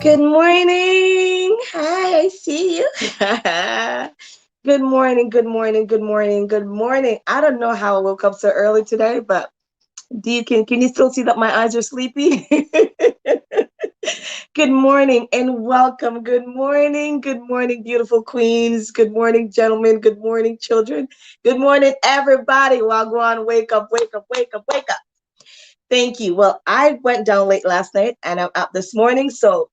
Good morning. Hi, I see you. Good morning, good morning, good morning, good morning. I don't know how I woke up so early today, but can you still see that my eyes are sleepy? Good morning and welcome. Good morning, beautiful queens. Good morning, gentlemen. Good morning, children. Good morning, everybody. Wagwan, wake up, wake up, wake up, wake up. Thank you. Well, I went down late last night and I'm up this morning, so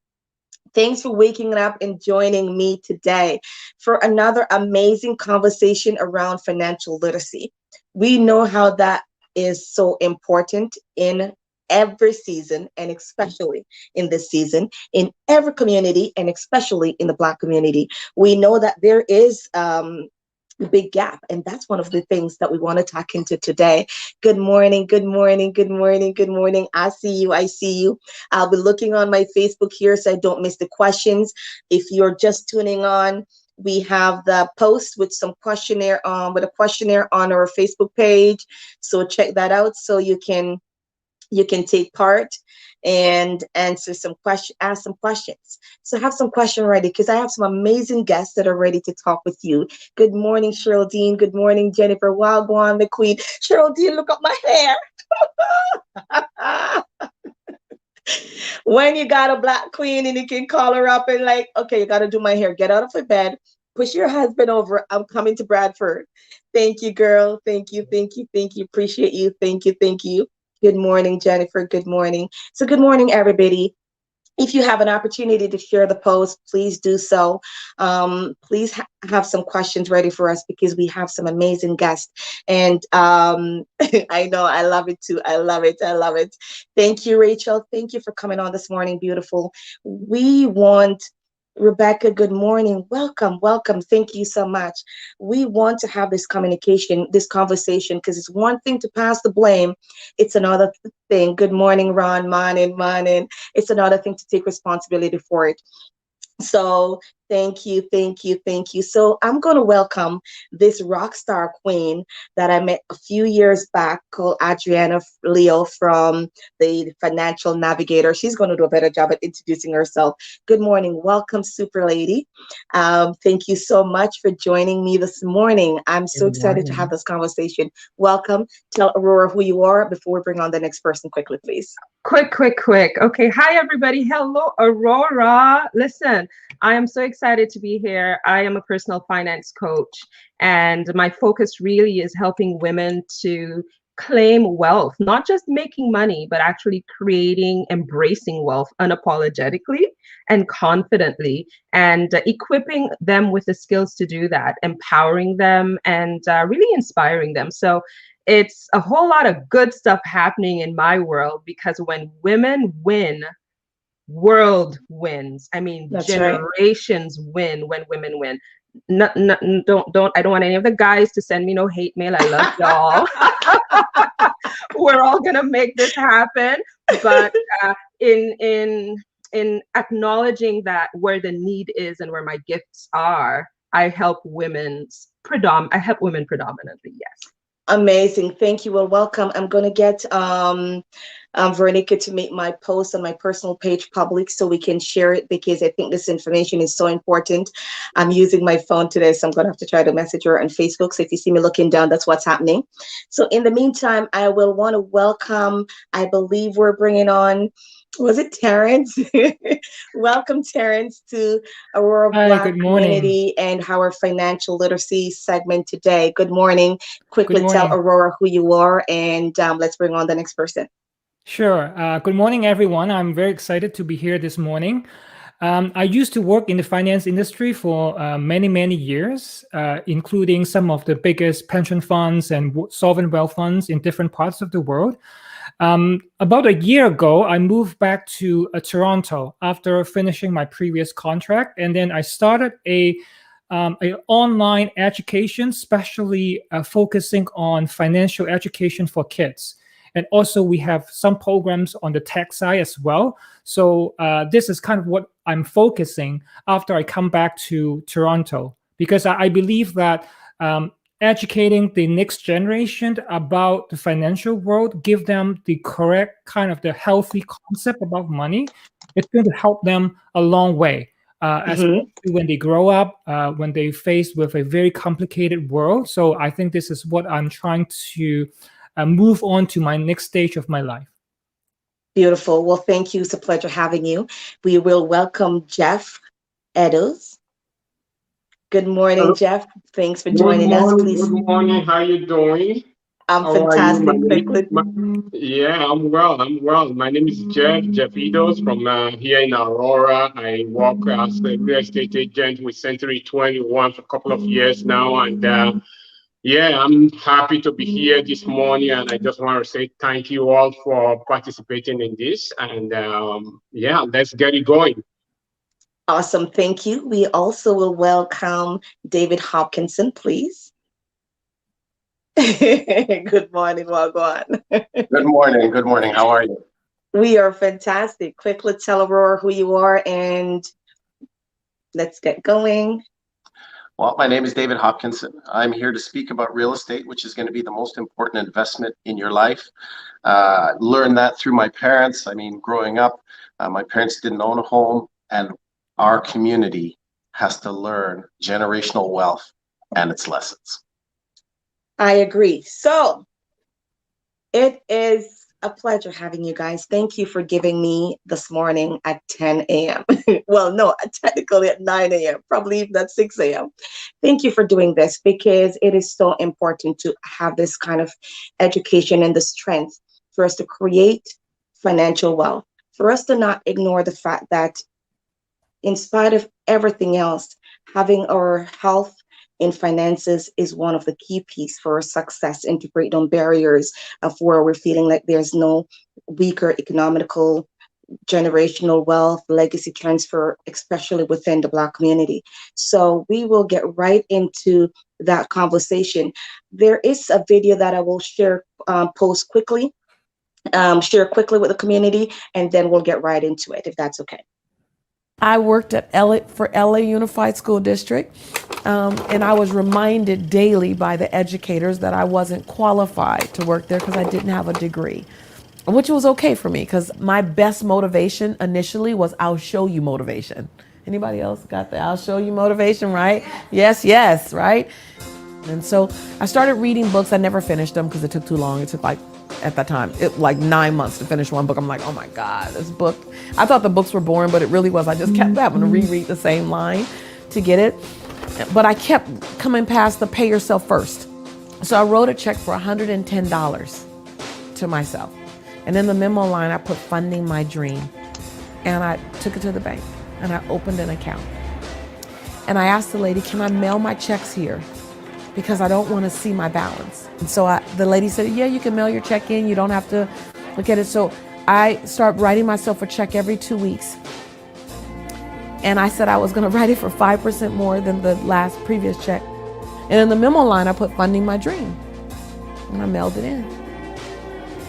thanks for waking up and joining me today for another amazing conversation around financial literacy. We know how that is so important in every season, and especially in this season, in every community, and especially in the Black community. We know that there is a big gap, and that's one of the things that we want to talk into today. Good morning, good morning, good morning, good morning. I see you, I see you. I'll be looking on my Facebook here so I don't miss the questions. If you're just tuning on, we have the post with some questionnaire with a questionnaire on our Facebook page, so check that out so you can take part and answer some questions, ask some questions. So have some question ready because I have some amazing guests that are ready to talk with you. Good morning, Cheryl Dean. Good morning, Jennifer Wagwan McQueen. Cheryl Dean, look at my hair. When you got a Black queen and you can call her up and like, okay, you got to do my hair. Get out of the bed. Push your husband over. I'm coming to Bradford. Thank you, girl. Thank you, thank you, thank you. Appreciate you. Thank you, thank you. Good morning, Jennifer. Good morning. So good morning, everybody. If you have an opportunity to share the post, please do so. Please have some questions ready for us because we have some amazing guests. And I know I love it too. I love it. I love it. Thank you, Rachel. Thank you for coming on this morning. Beautiful. We want Rebecca, good morning. Welcome, welcome. Thank you so much. We want to have this communication, this conversation, because it's one thing to pass the blame. It's another thing. Good morning, Ron. Morning, morning. It's another thing to take responsibility for it. So thank you, thank you, thank you. So I'm going to welcome this rock star queen that I met a few years back called Adriana Leo from the Financial Navigator. She's going to do a better job at introducing herself. Good morning. Welcome, super lady. Thank you so much for joining me this morning. I'm so Good excited to have morning. this conversation. Welcome. Tell Aurora who you are before we bring on the next person quickly, please. Quick. Okay. Hi, everybody. Hello, Aurora. Listen, I am so excited to be here. I am a personal finance coach, and my focus really is helping women to claim wealth, not just making money, but actually creating, embracing wealth unapologetically and confidently, and equipping them with the skills to do that, empowering them, and really inspiring them. So, it's a whole lot of good stuff happening in my world because when women win, world wins. I mean, That's right. generations win when women win. No, no, don't. I don't want any of the guys to send me no hate mail. I love y'all. We're all gonna make this happen, but in in in acknowledging that where the need is and where my gifts are, I help women predominantly. Yes. Amazing. Thank you. Well, welcome. I'm going to get Veronica to make my post on my personal page public so we can share it because I think this information is so important. I'm using my phone today, so I'm going to have to try to message her on Facebook. So if you see me looking down, that's what's happening. So in the meantime, I will want to welcome, I believe we're bringing on, was it Terrance? Welcome, Terrance, to Aurora Hi, Black good morning. Community and our financial literacy segment today. Good morning. Good Quickly tell morning. Aurora who you are, and let's bring on the next person. Sure. Good morning, everyone. I'm very excited to be here this morning. I used to work in the finance industry for many years, including some of the biggest pension funds and sovereign wealth funds in different parts of the world. About a year ago, I moved back to Toronto after finishing my previous contract, and then I started a online education, especially focusing on financial education for kids. And also, we have some programs on the tech side as well. So this is kind of what I'm focusing after I come back to Toronto, because I believe that educating the next generation about the financial world, give them the correct kind of the healthy concept about money, it's going to help them a long way, especially when they grow up, when they face with a very complicated world. So I think this is what I'm trying to move on to my next stage of my life. Beautiful. Well, thank you. It's a pleasure having you. We will welcome Jeff Eddowes. Good morning, Hello. Jeff. Thanks for Good joining us. morning. Please. Good morning. How you doing? I'm How are you? fantastic. Quickly. Yeah, I'm well. I'm well. My name is Jeff Edos from here in Aurora. I work as a real estate agent with Century 21 for a couple of years now, and yeah, I'm happy to be here this morning. And I just want to say thank you all for participating in this. And yeah, let's get it going. Awesome. Thank you. We also will welcome David Hopkinson, please. Good morning, Wagwan. Good morning. Good morning. How are you? We are fantastic. Quickly tell Aurora who you are and let's get going. Well, my name is David Hopkinson. I'm here to speak about real estate, which is going to be the most important investment in your life. Learned that through my parents. I mean, growing up, my parents didn't own a home, and our community has to learn generational wealth and its lessons. I agree. So it is a pleasure having you guys. Thank you for giving me this morning at 10 a.m. Well, no, technically at 9 a.m., probably even at 6 a.m. Thank you for doing this because it is so important to have this kind of education and the strength for us to create financial wealth, for us to not ignore the fact that in spite of everything else, having our health in finances is one of the key pieces for success and to break down barriers of where we're feeling like there's no weaker economical generational wealth legacy transfer, especially within the Black community. So we will get right into that conversation. There is a video that I will share, post quickly, share quickly with the community, and then we'll get right into it, if that's okay. I worked at LA Unified School District, and I was reminded daily by the educators that I wasn't qualified to work there because I didn't have a degree, which was okay for me because my best motivation initially was I'll show you motivation. Anybody else got the I'll show you motivation, right? Yes, right? And so I started reading books. I never finished them because it took too long. It took at that time, like 9 months to finish one book. I'm like, oh my God, this book. I thought the books were boring, but it really was. I just kept having to reread the same line to get it. But I kept coming past the pay yourself first. So I wrote a check for $110 to myself. And in the memo line, I put funding my dream. And I took it to the bank and I opened an account. And I asked the lady, can I mail my checks here? Because I don't want to see my balance. And so the lady said, yeah, you can mail your check in. You don't have to look at it. So I started writing myself a check every 2 weeks. And I said I was going to write it for 5% more than the last previous check. And in the memo line, I put funding my dream. And I mailed it in.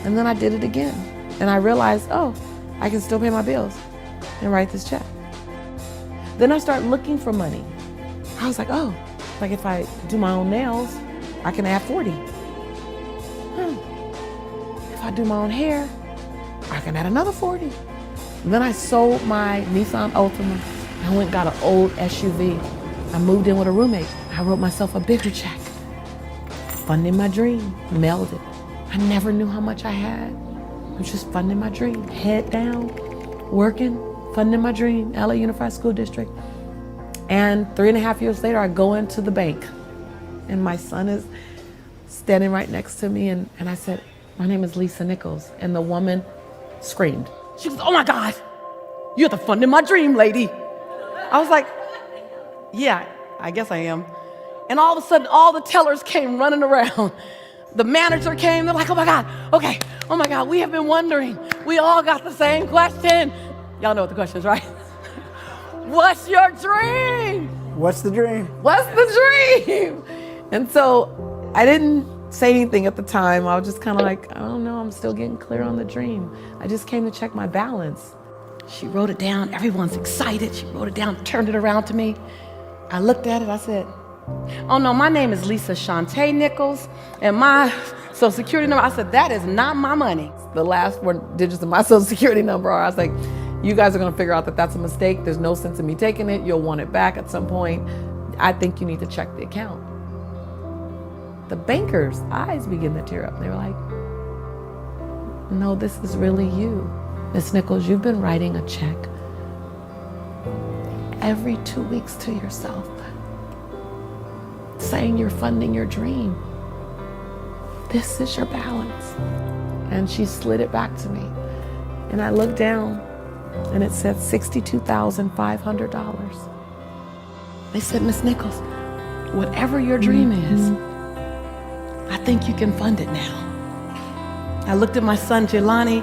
And then I did it again. And I realized, oh, I can still pay my bills and write this check. Then I started looking for money. I was like, oh, like if I do my own nails, I can add 40. If I do my own hair, I can add another 40. And then I sold my Nissan Altima. I went and got an old SUV. I moved in with a roommate. I wrote myself a bigger check. Funding my dream, mailed it. I never knew how much I had. I was just funding my dream, head down, working, funding my dream, LA Unified School District. And 3.5 years later, I go into the bank and my son is standing right next to me. And I said, my name is Lisa Nichols. And the woman screamed. She goes, oh my God, you're the funding my dream lady. I was like, yeah, I guess I am. And all of a sudden, all the tellers came running around. The manager came, they're like, oh my God, okay, oh my God, we have been wondering. We all got the same question. Y'all know what the question is, right? What's your dream? What's the dream? What's the dream? And so I didn't say anything at the time. I was just kind of like, I don't know, I'm still getting clear on the dream. I just came to check my balance. She wrote it down. Everyone's excited. She wrote it down, turned it around to me. I looked at it. I said, Oh no, my name is Lisa Shantae Nichols, and my social security number, I said, that is not my money. The last 4 digits of my social security number are, I was like, you guys are gonna figure out that that's a mistake. There's no sense in me taking it. You'll want it back at some point. I think you need to check the account. The banker's eyes begin to tear up. They were like, no, this is really you. Miss Nichols, you've been writing a check every 2 weeks to yourself, saying you're funding your dream. This is your balance. And she slid it back to me. And I looked down and it said $62,500. They said, Miss Nichols, whatever your dream is, I think you can fund it now. I looked at my son, Jelani,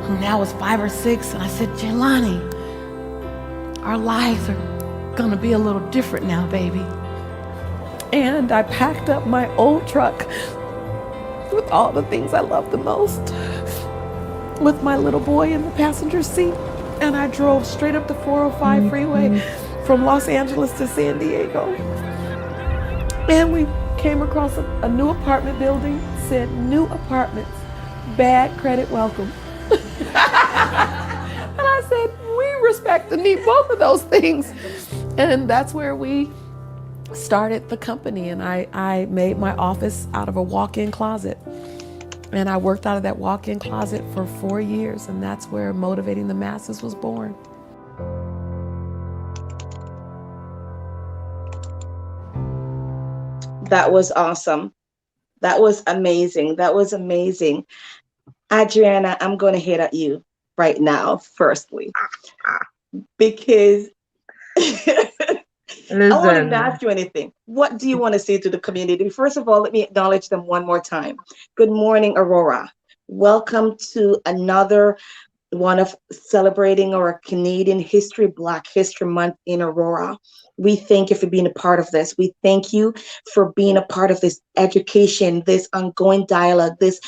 who now is 5 or 6, and I said, Jelani, our lives are gonna be a little different now, baby. And I packed up my old truck with all the things I love the most, with my little boy in the passenger seat, and I drove straight up the 405 freeway from Los Angeles to San Diego. And we came across a new apartment building, said new apartments, bad credit welcome. And I said, we respect and need both of those things. And that's where we started the company. And I made my office out of a walk-in closet. And I worked out of that walk-in closet for 4 years. And that's where Motivating the Masses was born. That was awesome. That was amazing. That was amazing. Adriana, I'm going to hit at you right now, firstly, because I wanted to ask you anything. What do you want to say to the community? First of all, let me acknowledge them one more time. Good morning, Aurora. Welcome to another one of celebrating our Canadian history, Black History Month in Aurora. We thank you for being a part of this. We thank you for being a part of this education, this ongoing dialogue, this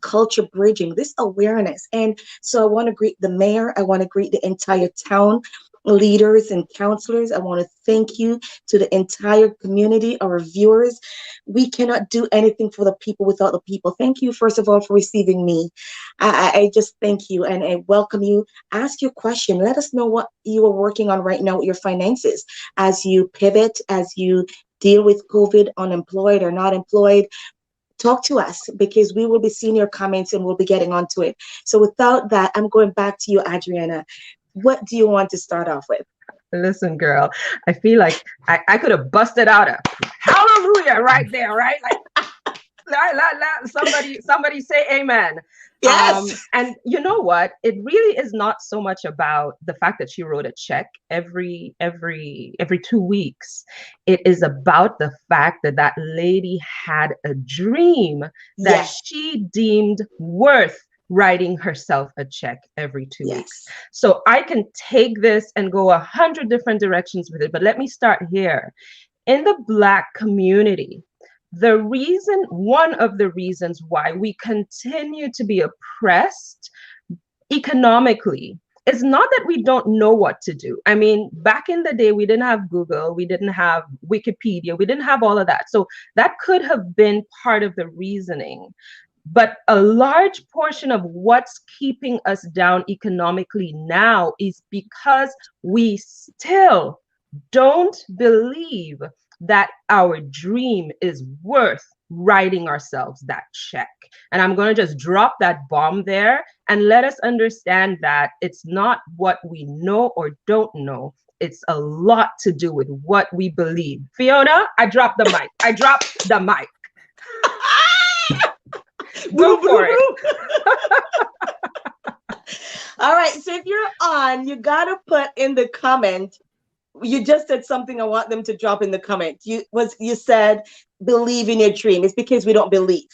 culture bridging, this awareness. And so I want to greet the mayor. I want to greet the entire town leaders and counselors. I want to thank you to the entire community, our viewers. We cannot do anything for the people without the people. Thank you, first of all, for receiving me. I just thank you and I welcome you. Ask your question. Let us know what you are working on right now with your finances as you pivot, as you deal with COVID, unemployed or not employed. Talk to us because we will be seeing your comments and we'll be getting onto it. So without that, I'm going back to you, Adriana. What do you want to start off with? Listen, girl, I feel like I could have busted out a hallelujah right there, right? Like, somebody say amen. Yes. And you know what? It really is not so much about the fact that she wrote a check every 2 weeks. It is about the fact that that lady had a dream that she deemed worth writing herself a check every 2 weeks. So I can take this and go 100 different directions with it, but let me start here. In the Black community, one of the reasons why we continue to be oppressed economically is not that we don't know what to do. I mean, back in the day, we didn't have Google, we didn't have Wikipedia, we didn't have all of that. So that could have been part of the reasoning. But a large portion of what's keeping us down economically now is because we still don't believe that our dream is worth writing ourselves that check. And I'm going to just drop that bomb there and let us understand that it's not what we know or don't know. It's a lot to do with what we believe. Fiona, I dropped the mic. Go for it. All right. So if you're on, you got to put in the comment. You just said something I want them to drop in the comment. You said believe in your dream. It's because we don't believe.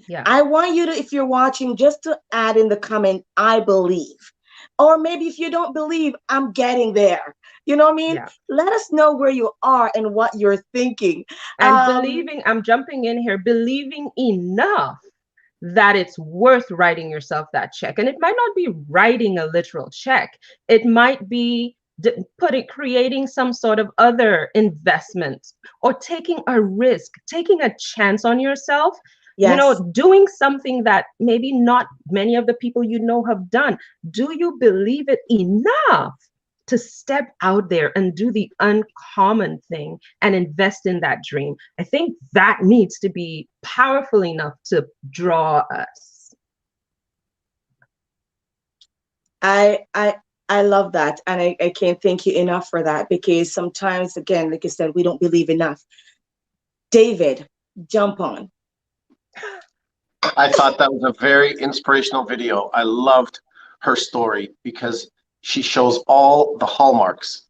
Yeah. I want you to, if you're watching, just to add in the comment, I believe. Or maybe if you don't believe, I'm getting there. You know what I mean? Yeah. Let us know where you are and what you're thinking. And believing, I'm jumping in here, believing enough that it's worth writing yourself that check. And it might not be writing a literal check. It might be creating some sort of other investment, or taking a risk, taking a chance on yourself. Yes. Doing something that maybe not many of the people have done. Do you believe it enough to step out there and do the uncommon thing and invest in that dream? I think that needs to be powerful enough to draw us. I love that. And I can't thank you enough for that, because sometimes, again, like I said, we don't believe enough. David, jump on. I thought that was a very inspirational video. I loved her story because she shows all the hallmarks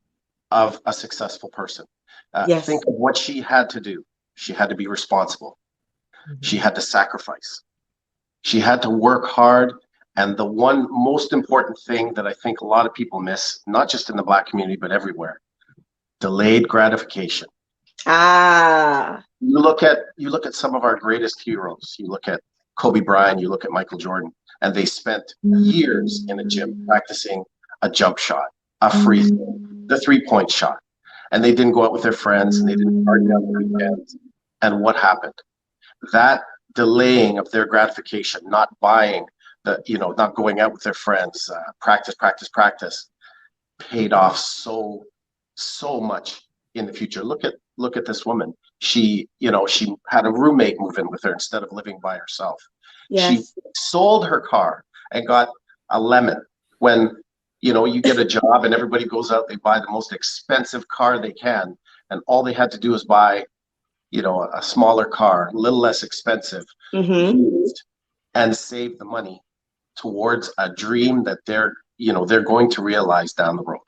of a successful person. Yes. Think of what she had to do. She had to be responsible. She had to sacrifice. She had to work hard. And the one most important thing that I think a lot of people miss, not just in the Black community, but everywhere, delayed gratification. Ah. You look at some of our greatest heroes. You look at Kobe Bryant, you look at Michael Jordan, and they spent years in a gym practicing a jump shot, a free throw, the three-point shot. And they didn't go out with their friends, and they didn't party on the weekends. And what happened? That delaying of their gratification, not buying not going out with their friends, practice, paid off so much in the future. Look at this woman. She had a roommate move in with her instead of living by herself. Yes. She sold her car and got a lemon. When you get a job and everybody goes out, they buy the most expensive car they can, and all they had to do is buy a smaller car, a little less expensive, and save the money towards a dream that they're going to realize down the road.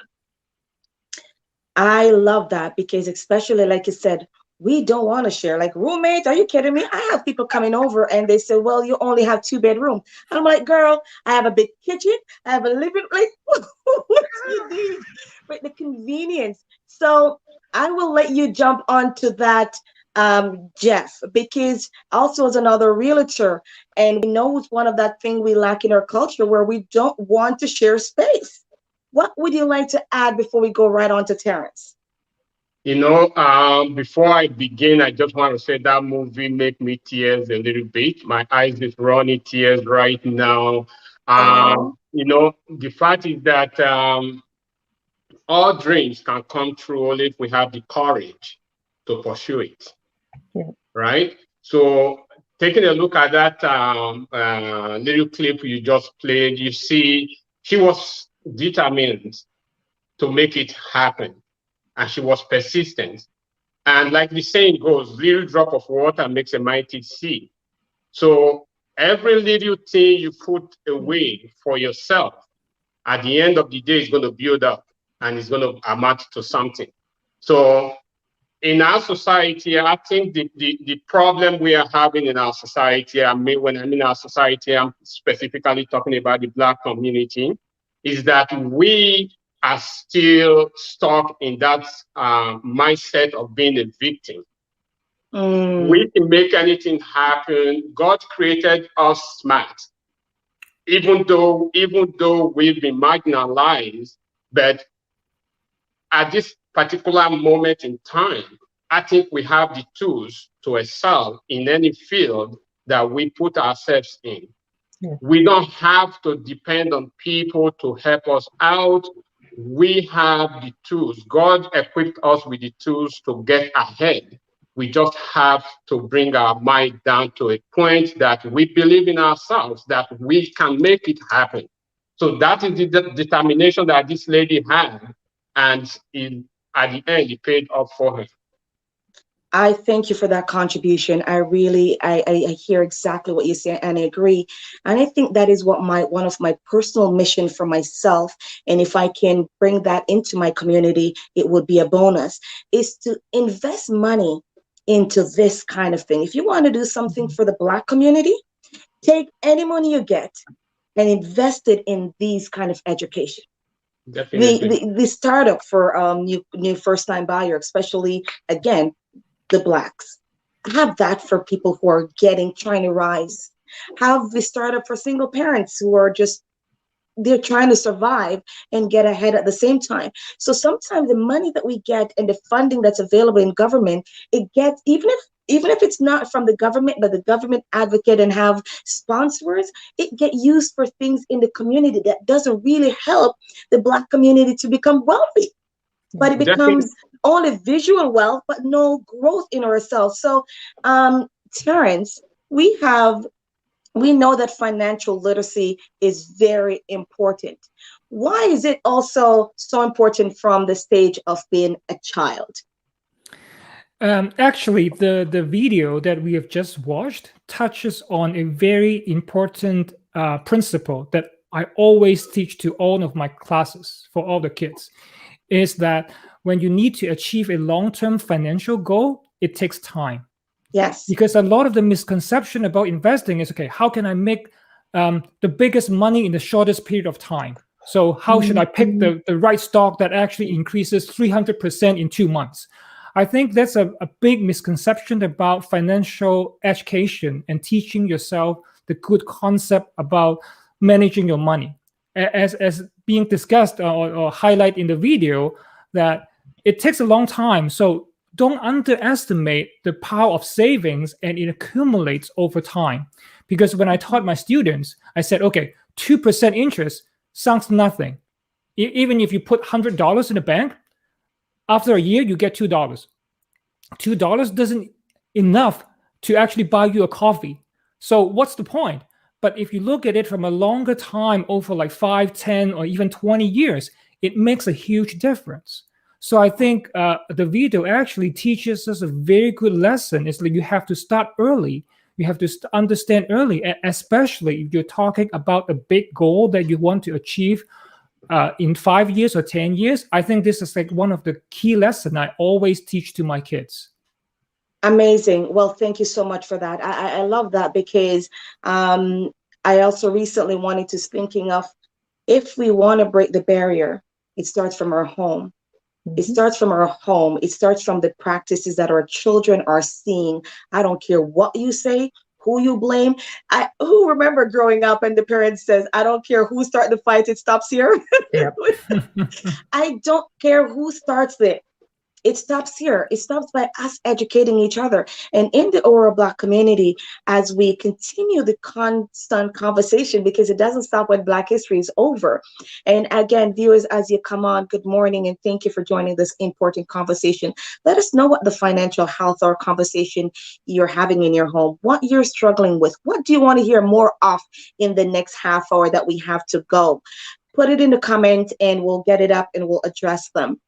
I love that, because especially like you said, we don't want to share. Like, roommates, are you kidding me? I have people coming over and they say, well, you only have 2-bedroom. And I'm like, girl, I have a big kitchen, I have a living, like, what do you need? But the convenience. So I will let you jump onto that, Jeff, because also as another realtor, and we know it's one of that thing we lack in our culture, where we don't want to share space. What would you like to add before we go right on to Terrance? Before I begin, I just want to say that movie make me tears a little bit. My eyes is running tears right now. The fact is that all dreams can come true only if we have the courage to pursue it. Yeah. Right? So taking a look at that little clip you just played, you see she was determined to make it happen, and she was persistent. And like the saying goes, little drop of water makes a mighty sea. So every little thing you put away for yourself, at the end of the day, is going to build up and it's going to amount to something. So in our society, I think the problem we are having in our society, when I mean our society, I'm specifically talking about the Black community, is that we are still stuck in that mindset of being a victim. We can make anything happen. God created us smart, even though we've been marginalized, but at this particular moment in time, I think we have the tools to excel in any field that we put ourselves in. Yeah. We don't have to depend on people to help us out. We have the tools. God equipped us with the tools to get ahead. We just have to bring our mind down to a point that we believe in ourselves, that we can make it happen. So that is the determination that this lady had. And at the end, it paid off for her. I thank you for that contribution. I hear exactly what you say, and I agree. And I think that is what one of my personal mission for myself. And if I can bring that into my community, it would be a bonus, is to invest money into this kind of thing. If you want to do something for the Black community, take any money you get and invest it in these kind of education. Definitely. The startup for new first-time buyer, especially, again, the Blacks. Have that for people who are trying to rise. Have the startup for single parents who are just they're trying to survive and get ahead at the same time. So sometimes the money that we get and the funding that's available in government, it gets, even if it's not from the government, but the government advocate and have sponsors, it get used for things in the community that doesn't really help the Black community to become wealthy. But it Definitely. becomes only visual wealth, but no growth in ourselves. So, Terrance, we know that financial literacy is very important. Why is it also so important from the stage of being a child? Actually, the video that we have just watched touches on a very important principle that I always teach to all of my classes for all the kids, is that when you need to achieve a long-term financial goal, it takes time. Yes. Because a lot of the misconception about investing is, okay, how can I make the biggest money in the shortest period of time? So how should I pick the right stock that actually increases 300% in 2 months? I think that's a big misconception about financial education and teaching yourself the good concept about managing your money. As being discussed or highlighted in the video, that it takes a long time. So don't underestimate the power of savings, and it accumulates over time. Because when I taught my students, I said, okay, 2% interest sounds nothing. Even if you put $100 in the bank, after a year, you get $2. $2 doesn't enough to actually buy you a coffee. So what's the point? But if you look at it from a longer time, over like 5, 10, or even 20 years, it makes a huge difference. So I think the video actually teaches us a very good lesson. It's like you have to start early. You have to understand early, especially if you're talking about a big goal that you want to achieve in 5 years or 10 years. I think this is like one of the key lessons I always teach to my kids. Amazing. Well, thank you so much for that. I love that because I also recently wanted to thinking of, if we want to break the barrier, it starts from our home. It starts from our home. It starts from the practices that our children are seeing. I don't care what you say, who you blame. Who remember growing up and the parents says, I don't care who started the fight, it stops here. Yep. I don't care who starts it. It stops here. It stops by us educating each other. And in the Aurora Black community, as we continue the constant conversation, because it doesn't stop when Black history is over. And again, viewers, as you come on, good morning, and thank you for joining this important conversation. Let us know what the financial health or conversation you're having in your home, what you're struggling with. What do you want to hear more of in the next half hour that we have to go? Put it in the comments and we'll get it up and we'll address them.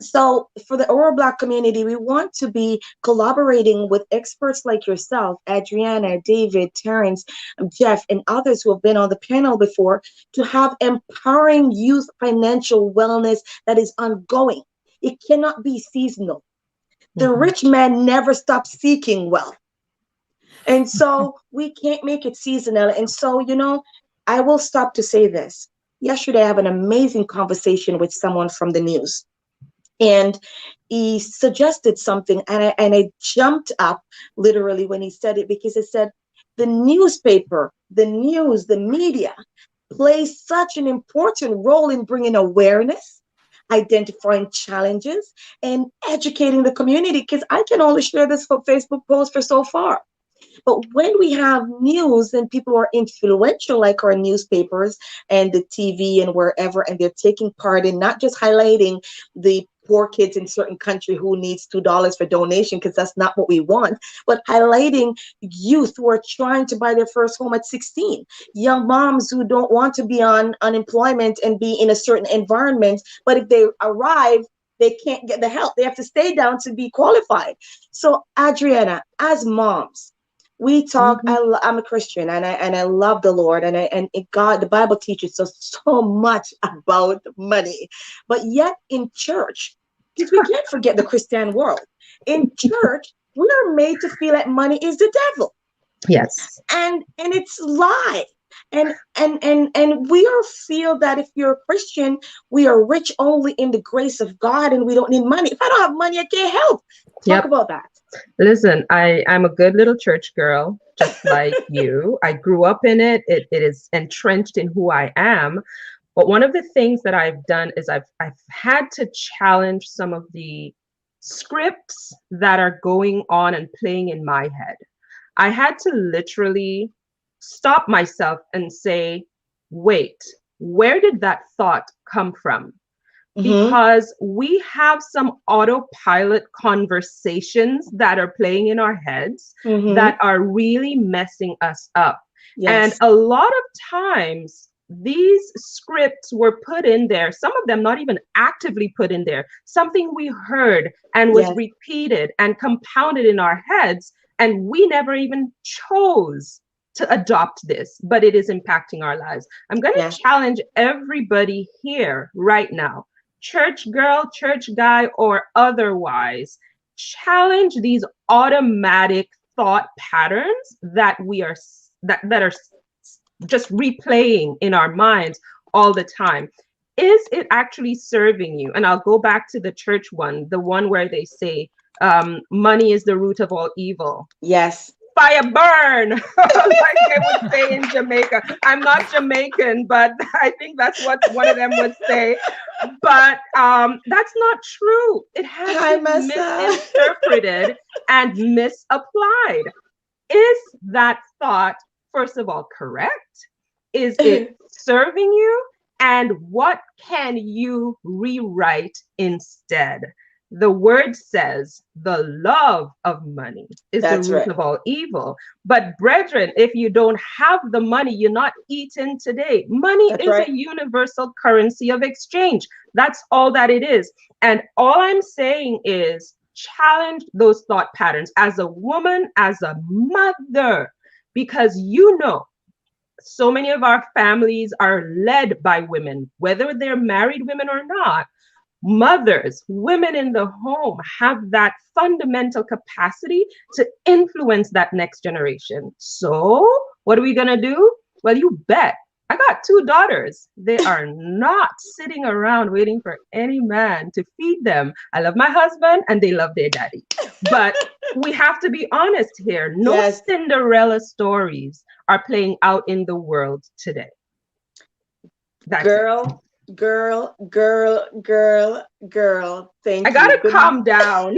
So for the Aurora Black community, we want to be collaborating with experts like yourself, Adriana, David, Terrance, Jeff, and others who have been on the panel before, to have empowering youth financial wellness that is ongoing. It cannot be seasonal. The rich man never stops seeking wealth. And so we can't make it seasonal. And so, I will stop to say this. Yesterday, I have an amazing conversation with someone from the news. And he suggested something, and I jumped up literally when he said it, because it said the newspaper, the news, the media plays such an important role in bringing awareness, identifying challenges, and educating the community, because I can only share this for Facebook post for so far. But when we have news and people are influential, like our newspapers and the TV and wherever, and they're taking part in not just highlighting the poor kids in certain country who needs $2 for donation, because that's not what we want, but highlighting youth who are trying to buy their first home at 16, young moms who don't want to be on unemployment and be in a certain environment, but if they arrive, they can't get the help. They have to stay down to be qualified. So Adriana, as moms, we talk. I'm a Christian, and I love the Lord, and God, the Bible teaches us so much about money. But yet in church, because we can't forget the Christian world. In church, we are made to feel that money is the devil. Yes. And it's lie. And we are feel that if you're a Christian, we are rich only in the grace of God, and we don't need money. If I don't have money, I can't help. Talk about that. Listen, I'm a good little church girl, just like you. I grew up in it. It is entrenched in who I am. But one of the things that I've done is I've had to challenge some of the scripts that are going on and playing in my head. I had to literally stop myself and say, wait, where did that thought come from? Because we have some autopilot conversations that are playing in our heads that are really messing us up. And a lot of times, these scripts were put in there, some of them not even actively put in there, something we heard and was repeated and compounded in our heads, and we never even chose to adopt this, but it is impacting our lives. I'm going to challenge everybody here right now, church girl, church guy, or otherwise, challenge these automatic thought patterns that we are that are just replaying in our minds all the time. Is it actually serving you? And I'll go back to the church one, the one where they say, money is the root of all evil. Yes. Fire burn, like they would say in Jamaica. I'm not Jamaican, but I think that's what one of them would say. But that's not true. It has been misinterpreted and misapplied. Is that thought, first of all, correct? Is it serving you? And what can you rewrite instead? The word says the love of money is the root of all evil. But brethren, if you don't have the money, you're not eating today. Money is a universal currency of exchange. That's all that it is. And all I'm saying is challenge those thought patterns as a woman, as a mother, because you know, so many of our families are led by women, whether they're married women or not. Mothers, women in the home have that fundamental capacity to influence that next generation. So what are we going to do? Well, you bet. I got 2 daughters. They are not sitting around waiting for any man to feed them. I love my husband and they love their daddy. But we have to be honest here. No Cinderella stories are playing out in the world today. That's girl. Thank you. I gotta calm down.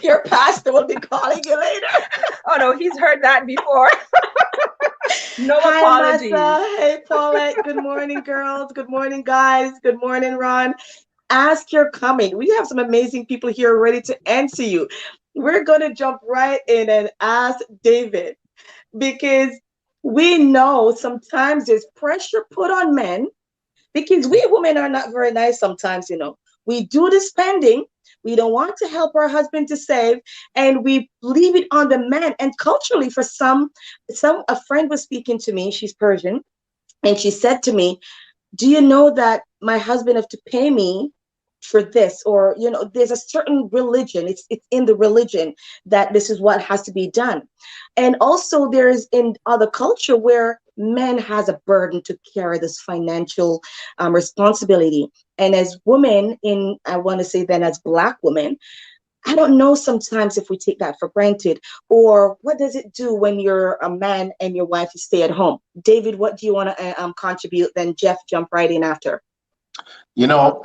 Your pastor will be calling you later. Oh no, he's heard that before. No apologies. Massa. Hey, Paulette. Good morning, girls. Good morning, guys. Good morning, Ron. Ask your comment. We have some amazing people here ready to answer you. We're going to jump right in and ask David, because we know sometimes there's pressure put on men, because we women are not very nice sometimes, you know. We do the spending. We don't want to help our husband to save, and we leave it on the man. And culturally, for a friend was speaking to me, she's Persian, and she said to me, do you know that my husband have to pay me for this? Or, you know, there's a certain religion, it's in the religion that this is what has to be done. And also there's in other culture where men has a burden to carry this financial responsibility. And as women I want to say then as Black women, I don't know sometimes if we take that for granted, or what does it do when you're a man and your wife is stay at home? David, what do you want to contribute? Then Jeff, jump right in after. You know,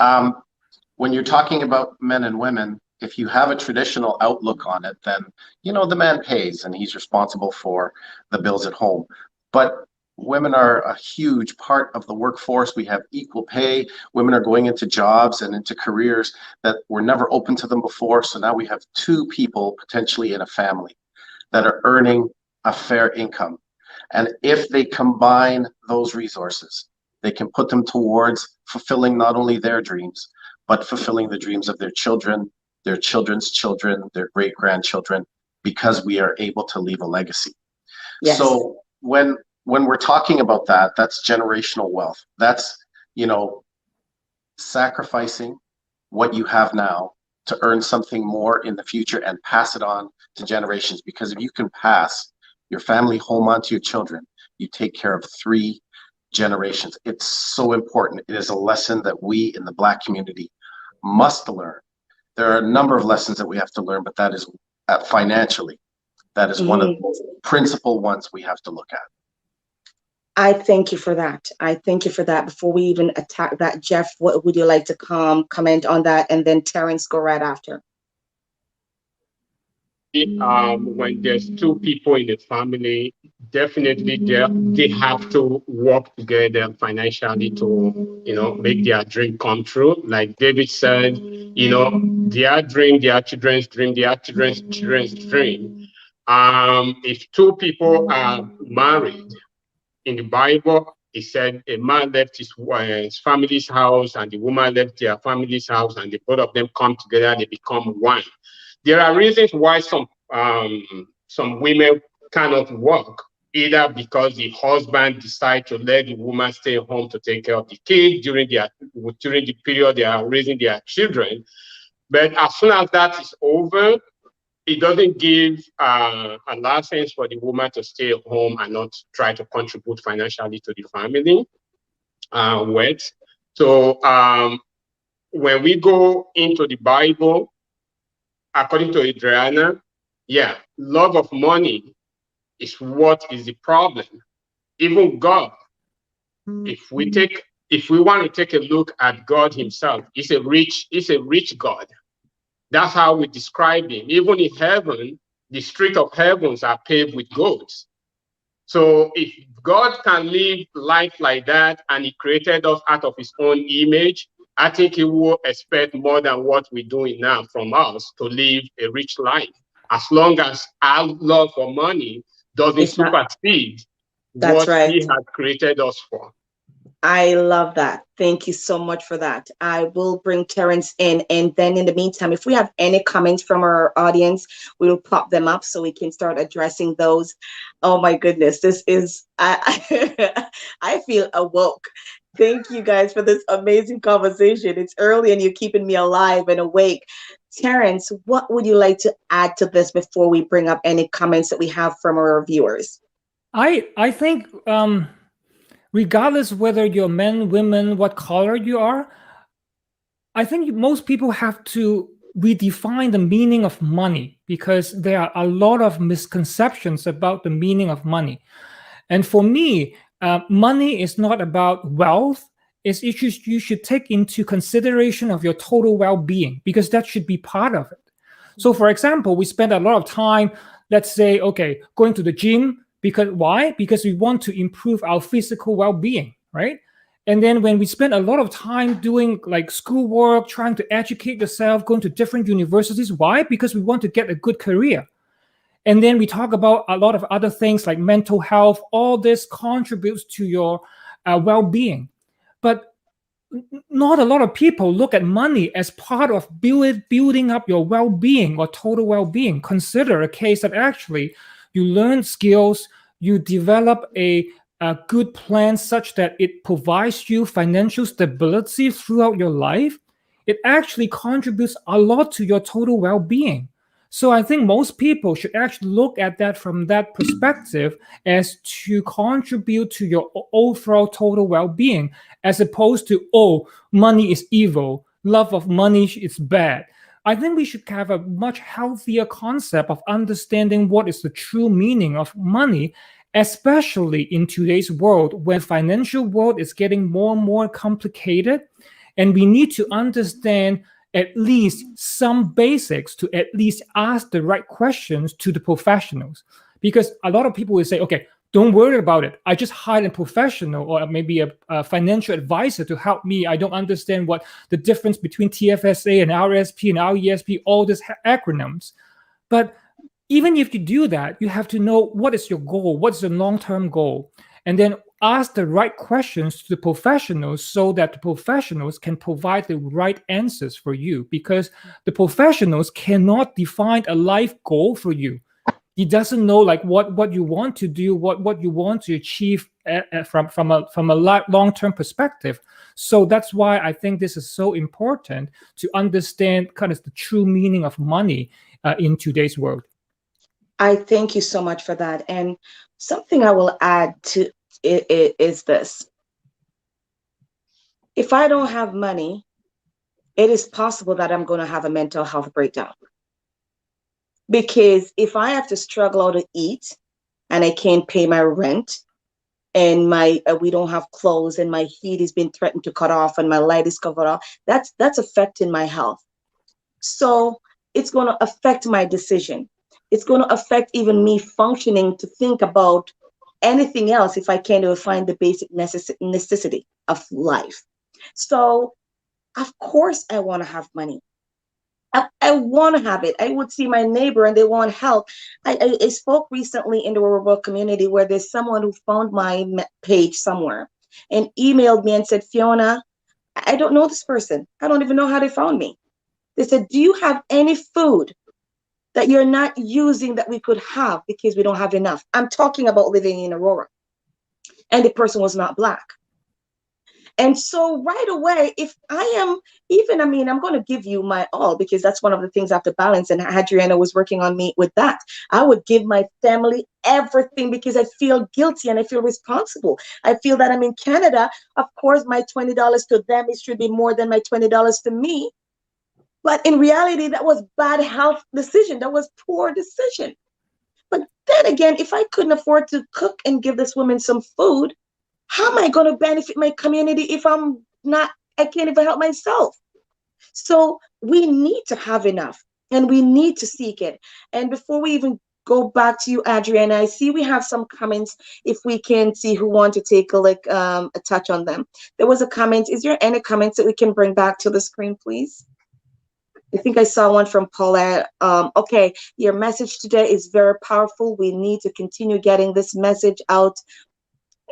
when you're talking about men and women, if you have a traditional outlook on it, then, you know, the man pays and he's responsible for the bills at home. But women are a huge part of the workforce. We have equal pay. Women are going into jobs and into careers that were never open to them before. So now we have 2 people potentially in a family that are earning a fair income. And if they combine those resources, they can put them towards fulfilling not only their dreams, but fulfilling the dreams of their children, their children's children, their great-grandchildren, because we are able to leave a legacy. Yes. So when we're talking about that, that's generational wealth. That's, you know, sacrificing what you have now to earn something more in the future and pass it on to generations. Because if you can pass your family home on to your children, you take care of 3 generations. It's so important. It is a lesson that we in the Black community must learn, There are a number of lessons that we have to learn, but that is financially, that is one of the most principal ones we have to look at. I thank you for that. I thank you for that. Before we even attack that, Jeff, what would you like to comment on that? And then Terrance, go right after. When there's two people in the family, definitely they have to work together financially to, make their dream come true. Like David said, their dream, their children's dream, their children's dream. If two people are married, in the Bible, it said a man left his family's house and the woman left their family's house, and the both of them come together, they become one. There are reasons why some women cannot work, either because the husband decides to let the woman stay home to take care of the kids during the period they are raising their children. But as soon as that is over, it doesn't give a license for the woman to stay at home and not try to contribute financially to the family. So when we go into the Bible, according to Adriana, love of money is what is the problem. Even God, if we want to take a look at God himself, he's a rich God. That's how we describe him. Even in heaven, the streets of heavens are paved with gold. So if God can live life like that and he created us out of his own image, I think he will expect more than what we're doing now from us to live a rich life. As long as our love for money doesn't supersede what he has created us for. I love that. Thank you so much for that. I will bring Terrance in. And then in the meantime, if we have any comments from our audience, we will pop them up so we can start addressing those. Oh my goodness. This is, I feel awoke. Thank you guys for this amazing conversation. It's early and you're keeping me alive and awake. Terrance, what would you like to add to this before we bring up any comments that we have from our viewers? I think, regardless whether you're men, women, what color you are, I think most people have to redefine the meaning of money, because there are a lot of misconceptions about the meaning of money. And for me, money is not about wealth. It's issues you should take into consideration of your total well-being, because that should be part of it. So for example, we spend a lot of time, let's say, okay, going to the gym. Because why? Because we want to improve our physical well-being, right? And then when we spend a lot of time doing like schoolwork, trying to educate yourself, going to different universities, why? Because we want to get a good career. And then we talk about a lot of other things like mental health. All this contributes to your well-being. But not a lot of people look at money as part of building up your well-being or total well-being. Consider a case that actually you learn skills, you develop a good plan such that it provides you financial stability throughout your life. It actually contributes a lot to your total well-being. So I think most people should actually look at that from that perspective, as to contribute to your overall total well-being, as opposed to, oh, money is evil, love of money is bad. I think we should have a much healthier concept of understanding what is the true meaning of money, especially in today's world, where the financial world is getting more and more complicated. And we need to understand at least some basics to at least ask the right questions to the professionals. Because a lot of people will say, okay, don't worry about it. I just hired a professional or maybe a financial advisor to help me. I don't understand what the difference between TFSA and RSP and RESP, all these acronyms. But even if you do that, you have to know what is your goal, what's the long-term goal, and then ask the right questions to the professionals so that the professionals can provide the right answers for you, because the professionals cannot define a life goal for you. He doesn't know like what you want to do, what you want to achieve from a long-term perspective. So that's why I think this is so important to understand kind of the true meaning of money in today's world. I thank you so much for that. And something I will add to it is this. If I don't have money, it is possible that I'm going to have a mental health breakdown. Because if I have to struggle to eat and I can't pay my rent, and my we don't have clothes, and my heat is being threatened to cut off, and my light is covered off, that's affecting my health. So it's going to affect my decision. It's going to affect even me functioning to think about anything else if I can't even find the basic necessity of life. So of course I want to have money. I want to have it. I would see my neighbor and they want help. I spoke recently in the rural community where there's someone who found my page somewhere and emailed me and said, Fiona, I don't know this person. I don't even know how they found me. They said, do you have any food that you're not using that we could have because we don't have enough? I'm talking about living in Aurora. And the person was not Black. And so right away, if I am even, I mean, I'm going to give you my all because that's one of the things I have to balance. And Adriana was working on me with that. I would give my family everything because I feel guilty and I feel responsible. I feel that I'm in Canada. Of course, my $20 to them, it should be more than my $20 to me. But in reality, that was bad health decision. That was poor decision. But then again, if I couldn't afford to cook and give this woman some food, how am I going to benefit my community if I can't even help myself? So we need to have enough and we need to seek it. And before we even go back to you, Adriana, I see we have some comments. If we can see who want to take a look, a touch on them. There was a comment. Is there any comments that we can bring back to the screen, please? I think I saw one from Paulette. Okay, your message today is very powerful. We need to continue getting this message out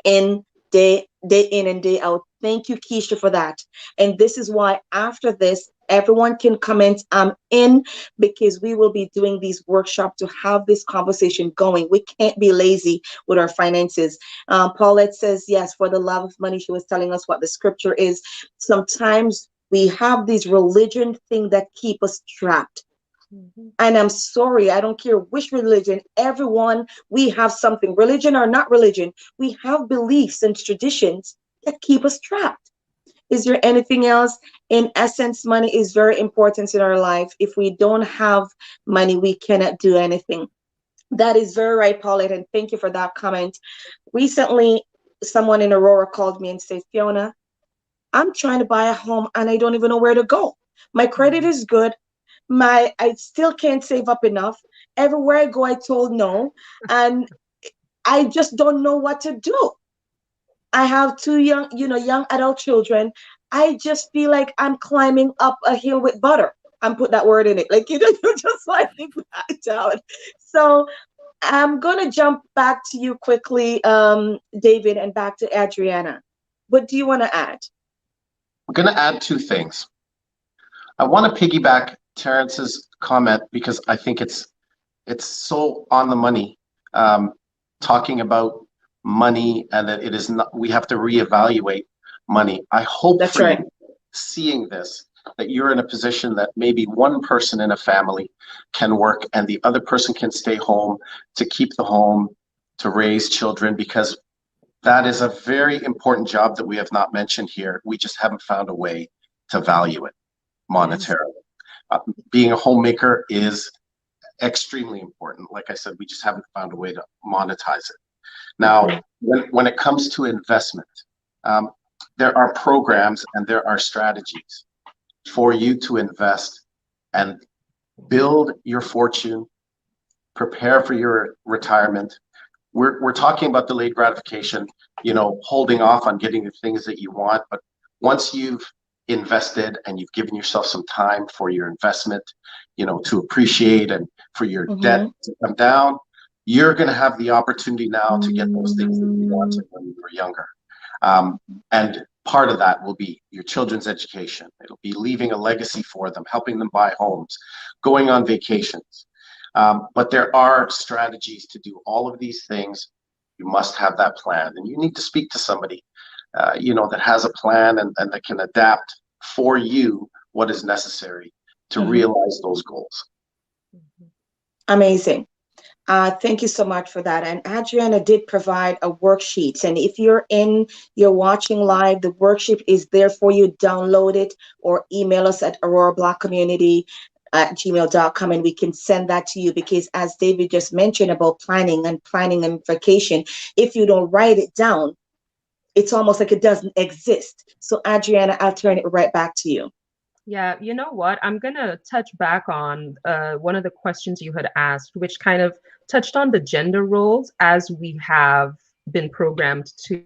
in day in and day out. Thank you, Keisha, for that. And this is why after this, everyone can comment I'm in, because we will be doing these workshops to have this conversation going. We can't be lazy with our finances. Paulette says, yes, for the love of money. She was telling us what the scripture is. Sometimes we have these religion things that keep us trapped. And I'm sorry, I don't care which religion, everyone, we have something, religion or not religion, we have beliefs and traditions that keep us trapped. Is there anything else? In essence, money is very important in our life. If we don't have money, we cannot do anything. That is very right, Paulette, and thank you for that comment. Recently, someone in Aurora called me and said, Fiona, I'm trying to buy a home and I don't even know where to go. My credit is good. I still can't save up enough. Everywhere I go, I told no. And I just don't know what to do. I have two young adult children. I just feel like I'm climbing up a hill with butter. I'm put that word in it. Like, you just like that out. So I'm going to jump back to you quickly, David, and back to Adriana. What do you want to add? I'm going to add two things. I want to piggyback Terrance's comment because I think it's so on the money, talking about money and that it is not, we have to reevaluate money. I hope That's for right. you, seeing this, that you're in a position that maybe one person in a family can work and the other person can stay home to keep the home, to raise children, because that is a very important job that we have not mentioned here. We just haven't found a way to value it monetarily. Being a homemaker is extremely important. Like I said, we just haven't found a way to monetize it. Now, when it comes to investment, there are programs and there are strategies for you to invest and build your fortune, prepare for your retirement. We're talking about delayed gratification, holding off on getting the things that you want. But once you've invested and you've given yourself some time for your investment, to appreciate and for your debt to come down, you're going to have the opportunity now to get those things that you wanted when you were younger. And part of that will be your children's education. It'll be leaving a legacy for them, helping them buy homes, going on vacations. But there are strategies to do all of these things. You must have that plan, and you need to speak to somebody, that has a plan and that can adapt for you what is necessary to realize those goals. Amazing. Thank you so much for that. And Adriana did provide a worksheet. And if you're watching live, the worksheet is there for you. Download it or email us at aurorablockcommunity@gmail.com and we can send that to you, because as David just mentioned about planning and vacation, if you don't write it down, it's almost like it doesn't exist. So Adriana, I'll turn it right back to you. Yeah, you know what? I'm gonna touch back on one of the questions you had asked, which kind of touched on the gender roles as we have been programmed to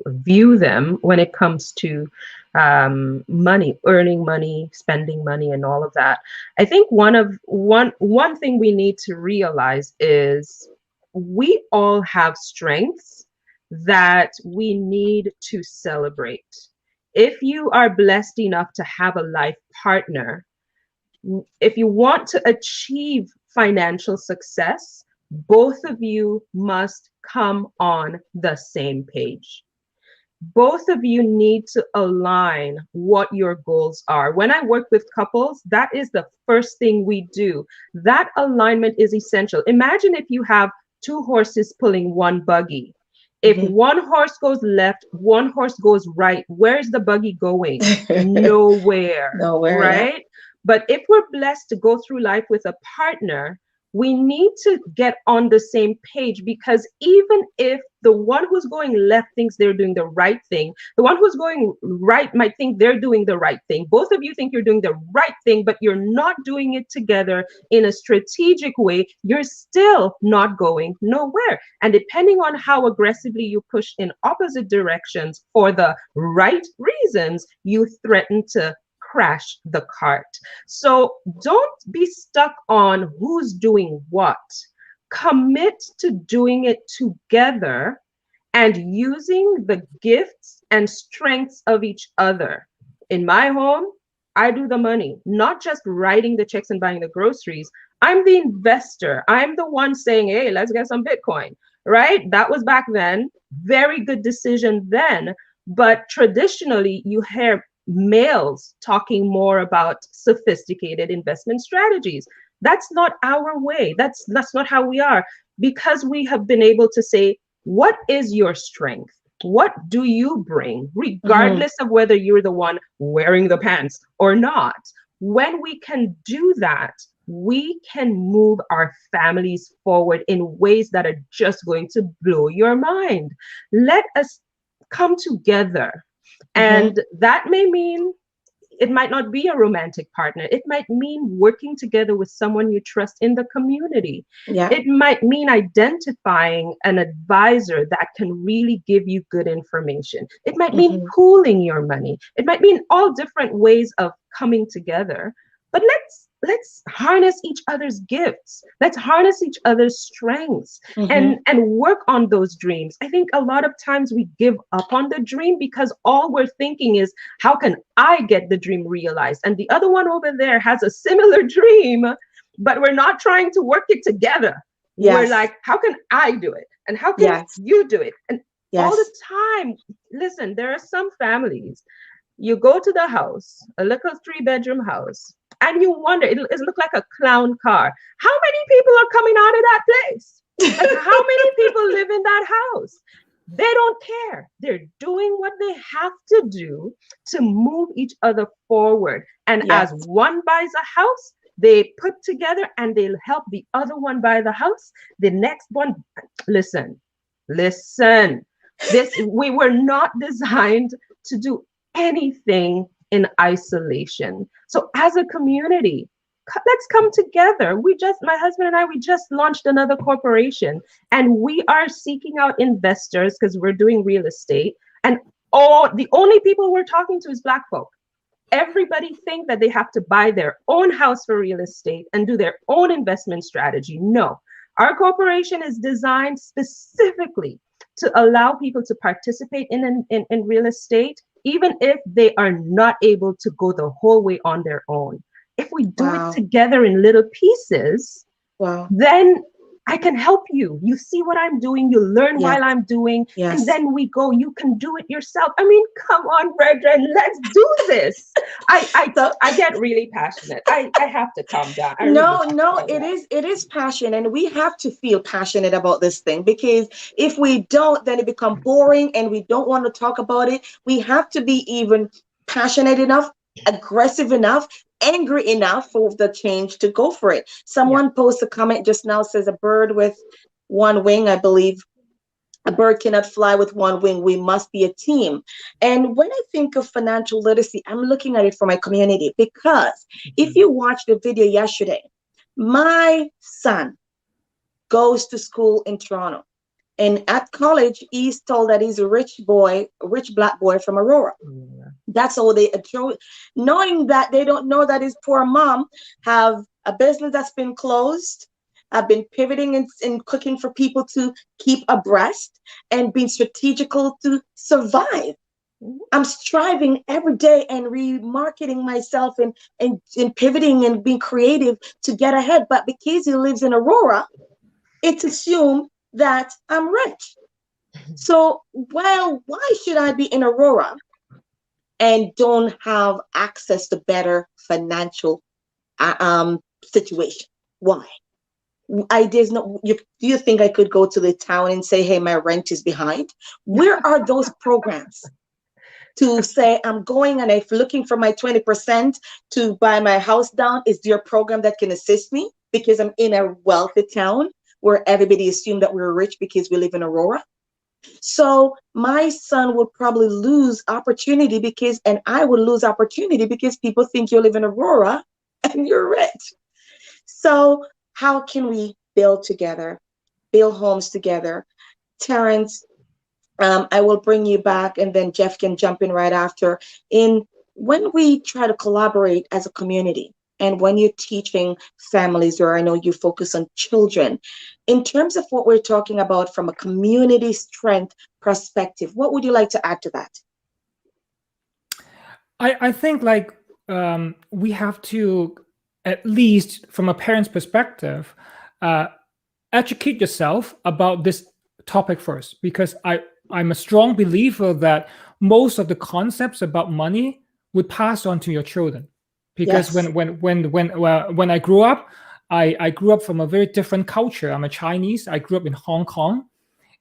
view them when it comes to money, earning money, spending money, and all of that. I think one thing we need to realize is we all have strengths that we need to celebrate. If you are blessed enough to have a life partner, if you want to achieve financial success, both of you must come on the same page. Both of you need to align what your goals are. When I work with couples, that is the first thing we do. That alignment is essential. Imagine if you have two horses pulling one buggy. If one horse goes left, one horse goes right, where's the buggy going? Nowhere. Nowhere, right? Yeah. But if we're blessed to go through life with a partner, we need to get on the same page, because even if the one who's going left thinks they're doing the right thing, the one who's going right might think they're doing the right thing. Both of you think you're doing the right thing, but you're not doing it together in a strategic way. You're still not going nowhere. And depending on how aggressively you push in opposite directions for the right reasons, you threaten to crash the cart. So don't be stuck on who's doing what. Commit to doing it together and using the gifts and strengths of each other. In my home, I do the money, not just writing the checks and buying the groceries. I'm the investor. I'm the one saying, hey, let's get some Bitcoin, right? That was back then. Very good decision then. But traditionally, you hear males talking more about sophisticated investment strategies. That's not our way. That's not how we are, because we have been able to say, what is your strength? What do you bring, regardless of whether you're the one wearing the pants or not? When we can do that, we can move our families forward in ways that are just going to blow your mind. Let us come together. And that may mean it might not be a romantic partner. It might mean working together with someone you trust in the community. Yeah. It might mean identifying an advisor that can really give you good information. It might mean pooling your money. It might mean all different ways of coming together. But let's harness each other's gifts. Let's harness each other's strengths and work on those dreams. I think a lot of times we give up on the dream because all we're thinking is, how can I get the dream realized? And the other one over there has a similar dream, but we're not trying to work it together. Yes. We're like, how can I do it? And how can you do it? And all the time, listen, there are some families, you go to the house, a little 3-bedroom house, and you wonder, it looks like a clown car. How many people are coming out of that place? Like, how many people live in that house? They don't care. They're doing what they have to do to move each other forward. And as one buys a house, they put together and they'll help the other one buy the house. The next one, listen. We were not designed to do anything in isolation. So as a community, let's come together. My husband and I, we just launched another corporation, and we are seeking out investors because we're doing real estate. And the only people we're talking to is Black folk. Everybody think that they have to buy their own house for real estate and do their own investment strategy. No, our corporation is designed specifically to allow people to participate in real estate, even if they are not able to go the whole way on their own. If we do it together in little pieces, then I can help you. You see what I'm doing. You learn Yes. while I'm doing. Yes. And then we go, you can do it yourself. I mean, come on, brethren, let's do this. I get really passionate. I have to calm down. I really No, have to no, calm down. it is passion, and we have to feel passionate about this thing, because if we don't, then it becomes boring and we don't want to talk about it. We have to be even passionate enough, aggressive enough, angry enough for the change to go for it. Someone posted a comment just now, says a bird with one wing, I believe. A bird cannot fly with one wing. We must be a team. And when I think of financial literacy, I'm looking at it for my community, because if you watched the video yesterday, my son goes to school in Toronto. And at college, he's told that he's a rich boy, a rich Black boy from Aurora. That's all they attribute, knowing that they don't know that his poor mom have a business that's been closed. I've been pivoting and cooking for people to keep abreast and being strategical to survive. I'm striving every day and remarketing myself and pivoting and being creative to get ahead. But because he lives in Aurora, it's assumed that I'm rich. So, well, why should I be in Aurora and don't have access to better financial situation? Why? There's no, do you think I could go to the town and say, hey, my rent is behind? Where are those programs to say I'm going and I'm looking for my 20% to buy my house down? Is there a program that can assist me because I'm in a wealthy town where everybody assumed that we're rich because we live in Aurora? So my son would probably lose opportunity because, and I would lose opportunity because people think you live in Aurora and you're rich. So how can we build together, build homes together? Terrance, I will bring you back, and then Jeff can jump in right after. In when we try to collaborate as a community, and when you're teaching families, or I know you focus on children, in terms of what we're talking about from a community strength perspective, what would you like to add to that? I think like we have to, at least from a parent's perspective, educate yourself about this topic first, because I'm a strong believer that most of the concepts about money would pass on to your children. Because Yes. when I grew up, I grew up from a very different culture. I'm a Chinese. I grew up in Hong Kong.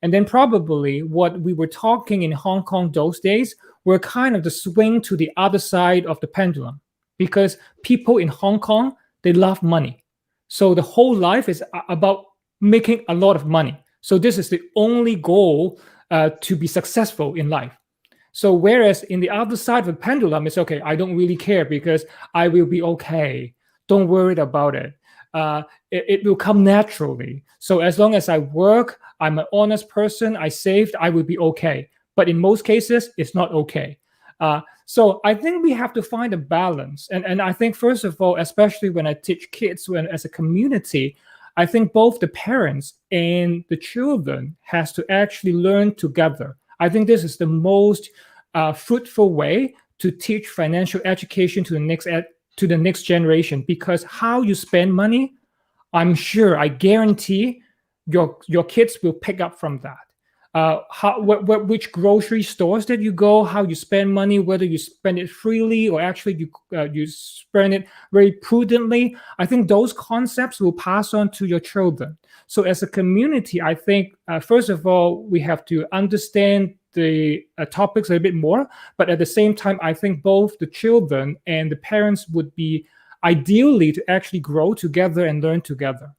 And then probably what we were talking in Hong Kong those days were kind of the swing to the other side of the pendulum, because people in Hong Kong, they love money. So the whole life is about making a lot of money. So this is the only goal to be successful in life. So whereas in the other side of the pendulum, it's okay, I don't really care because I will be okay. Don't worry about it. It will come naturally. So as long as I work, I'm an honest person, I saved, I will be okay. But in most cases, it's not okay. So I think we have to find a balance. And I think, first of all, especially when I teach kids as a community, I think both the parents and the children has to actually learn together. I think this is the most fruitful way to teach financial education to the next generation, because how you spend money, I'm sure, I guarantee your kids will pick up from that. Which grocery stores that you go, how you spend money, whether you spend it freely or actually you spend it very prudently. I think those concepts will pass on to your children. So as a community, I think first of all, we have to understand the topics a bit more, but at the same time, I think both the children and the parents would be ideally to actually grow together and learn together.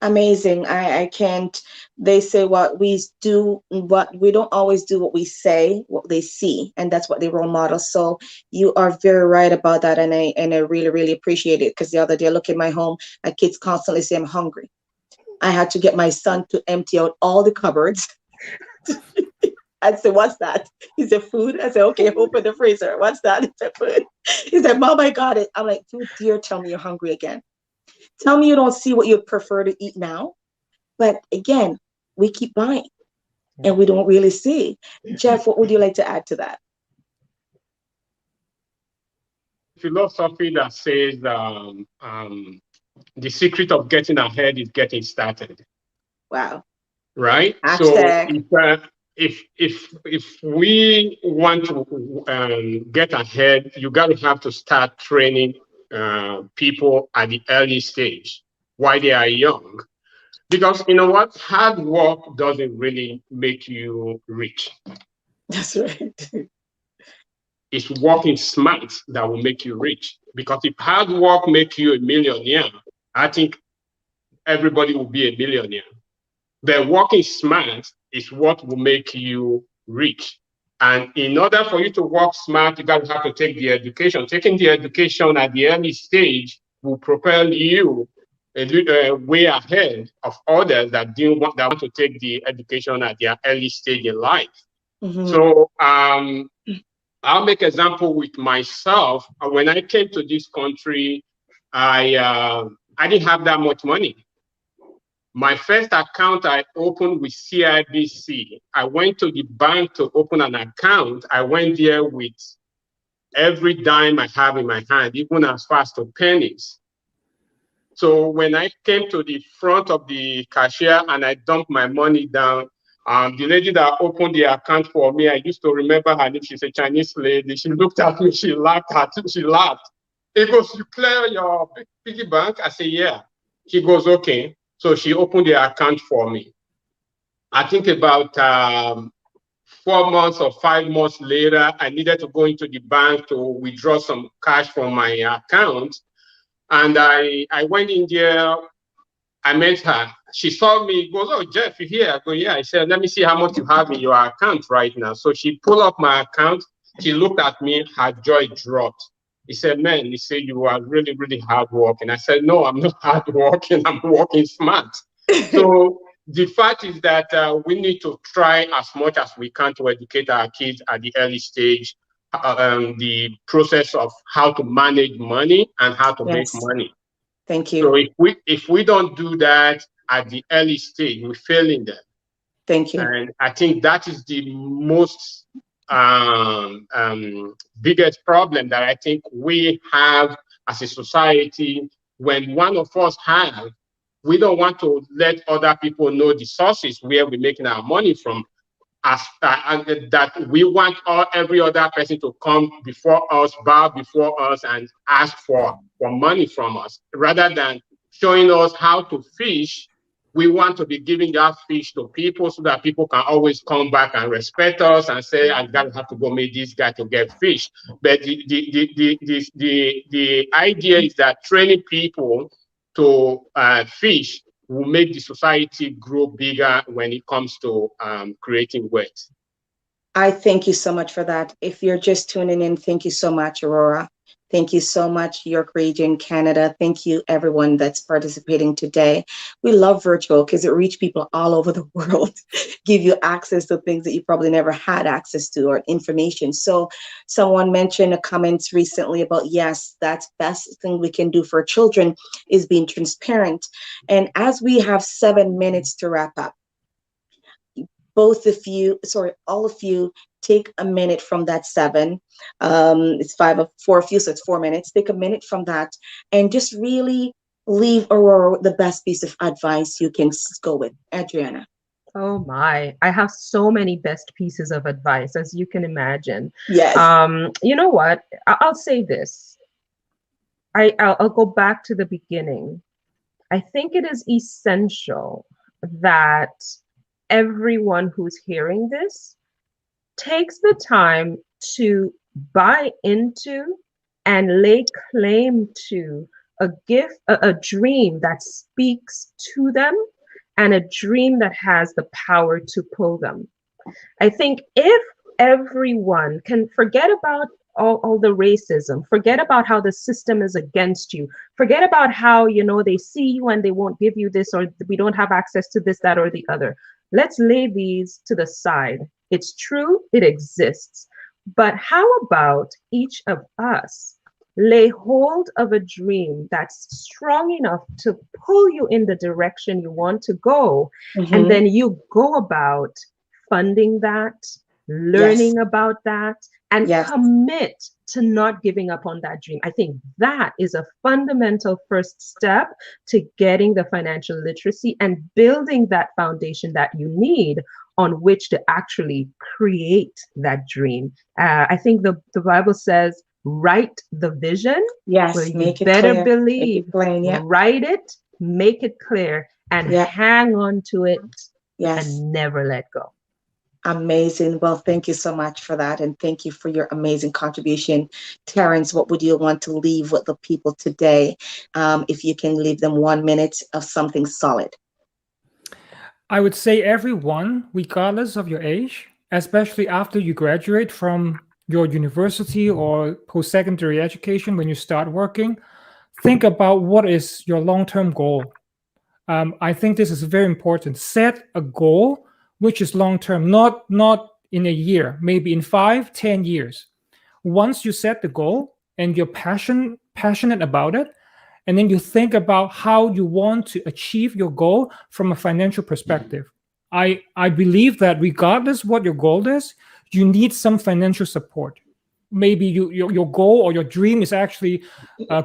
Amazing. I can't, they say what we do, what we don't always do what we say, what they see, and that's what they role model. So you are very right about that, and I really, really appreciate it, because the other day I look at my home, my kids constantly say I'm hungry. I had to get my son to empty out all the cupboards. I said, what's that? He said, food. I said, okay, open the freezer. What's that? He said, food. He said, Mom, I got it. I'm like, you dare tell me you're hungry again. Tell me you don't see what you'd prefer to eat now. But again, we keep buying and we don't really see. Jeff, what would you like to add to that? Philosophy that says the secret of getting ahead is getting started. Wow. right? So Hashtag. if we want to get ahead, you got to have to start training people at the early stage while they are young, because you know what, hard work doesn't really make you rich. That's right. It's working smart that will make you rich. Because if hard work make you a millionaire, I think everybody will be a millionaire. But working smart is what will make you rich. And in order for you to work smart, you got to have to take the education. Taking the education at the early stage will propel you a little way ahead of others that want to take the education at their early stage in life. Mm-hmm. So I'll make example with myself. When I came to this country, I didn't have that much money. My first account I opened with CIBC. I went to the bank to open an account. I went there with every dime I have in my hand, even as fast as pennies. So when I came to the front of the cashier and I dumped my money down, the lady that opened the account for me, I used to remember her name. She's a Chinese lady. She looked at me, she laughed. She laughed. He goes, "You clear your piggy bank?" I said, "Yeah." She goes, "Okay." So she opened the account for me. I think about 4 months or 5 months later, I needed to go into the bank to withdraw some cash from my account. And I went in there. I met her. She saw me, goes, "Oh, Jeff, you here?" I go, "Yeah." I said, "Let me see how much you have in your account right now." So she pulled up my account. She looked at me, her jaw dropped. He said, "Man," he said, "you are really, really hard working." I said, "No, I'm not hard working. I'm working smart." So the fact is that we need to try as much as we can to educate our kids at the early stage, the process of how to manage money and how to make Yes. money. Thank you. So if we don't do that at the early stage, we're failing them. Thank you. And I think that is the most biggest problem that I think we have as a society. When one of us have, we don't want to let other people know the sources where we're making our money from. And that we want every other person to come before us, bow before us, and ask for money from us, rather than showing us how to fish. We want to be giving that fish to people so that people can always come back and respect us and say, "I gotta have to go meet this guy to get fish." But the idea is that training people to fish will make the society grow bigger when it comes to creating wealth. I thank you so much for that. If you're just tuning in, thank you so much, Aurora. Thank you so much, York Region, Canada. Thank you, everyone that's participating today. We love virtual because it reaches people all over the world, give you access to things that you probably never had access to or information. So someone mentioned a comments recently about, yes, that's best thing we can do for children is being transparent. And as we have 7 minutes to wrap up, both of you, sorry, all of you, take a minute from that 7. It's 4 of you, so it's 4 minutes. Take a minute from that and just really leave Aurora the best piece of advice you can go with. Adriana. Oh my, I have so many best pieces of advice, as you can imagine. Yes. You know what? I'll say this. I'll go back to the beginning. I think it is essential that everyone who's hearing this takes the time to buy into and lay claim to a gift, a dream that speaks to them, and a dream that has the power to pull them. I think if everyone can forget about all the racism, forget about how the system is against you, forget about how, they see you and they won't give you this, or we don't have access to this, that, or the other. Let's lay these to the side. It's true, it exists. But how about each of us lay hold of a dream that's strong enough to pull you in the direction you want to go, and then you go about funding that, learning about that, and Yes. commit to not giving up on that dream. I think that is a fundamental first step to getting the financial literacy and building that foundation that you need on which to actually create that dream. I think the Bible says, write the vision. Yes, Well, you make it better clear. believe, Make it plain, yeah. write it, make it clear, and Yeah. hang on to it Yes. and never let go. Amazing. Well, thank you so much for that. And thank you for your amazing contribution. Terrance, what would you want to leave with the people today? If you can leave them 1 minute of something solid. I would say everyone, regardless of your age, especially after you graduate from your university or post-secondary education, when you start working, think about what is your long-term goal. I think this is very important. Set a goal which is long-term, not in a year, maybe in 5-10 years. Once you set the goal and you're passionate about it, and then you think about how you want to achieve your goal from a financial perspective. I believe that regardless what your goal is, you need some financial support. Maybe your goal or your dream is actually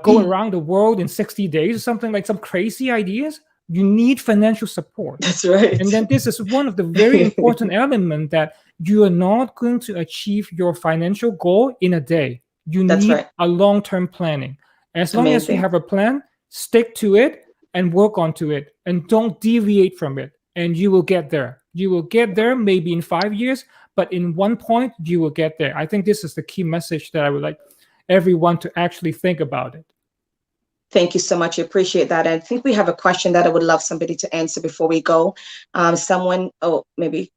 go around the world in 60 days or something, like some crazy ideas. You need financial support. That's right. And then this is one of the very important elements, that you are not going to achieve your financial goal in a day. You That's need right. a long-term planning. As long as you Amazing. have a plan, stick to it and work onto it, and don't deviate from it, and you will get there. You will get there maybe in 5 years, but in one point you will get there. I think this is the key message that I would like everyone to actually think about it. Thank you so much. I appreciate that. And I think we have a question that I would love somebody to answer before we go. Maybe.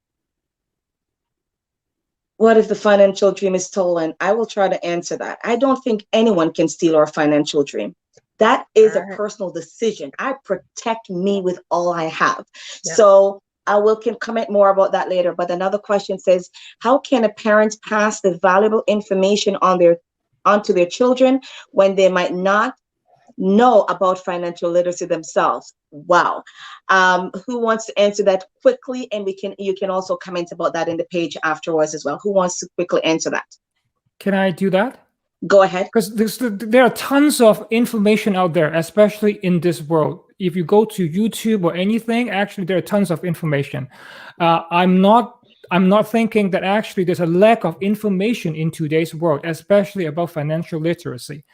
What if the financial dream is stolen? I will try to answer that. I don't think anyone can steal our financial dream. That is a personal decision. I protect me with all I have. Yep. So I can comment more about that later. But another question says, how can a parent pass the valuable information onto their children when they might not know about financial literacy themselves? Wow. Who wants to answer that quickly? And you can also comment about that in the page afterwards as well. Who wants to quickly answer that? Can I do that? Go ahead. Because there are tons of information out there, especially in this world. If you go to YouTube or anything, actually there are tons of information. I'm not thinking that actually there's a lack of information in today's world, especially about financial literacy.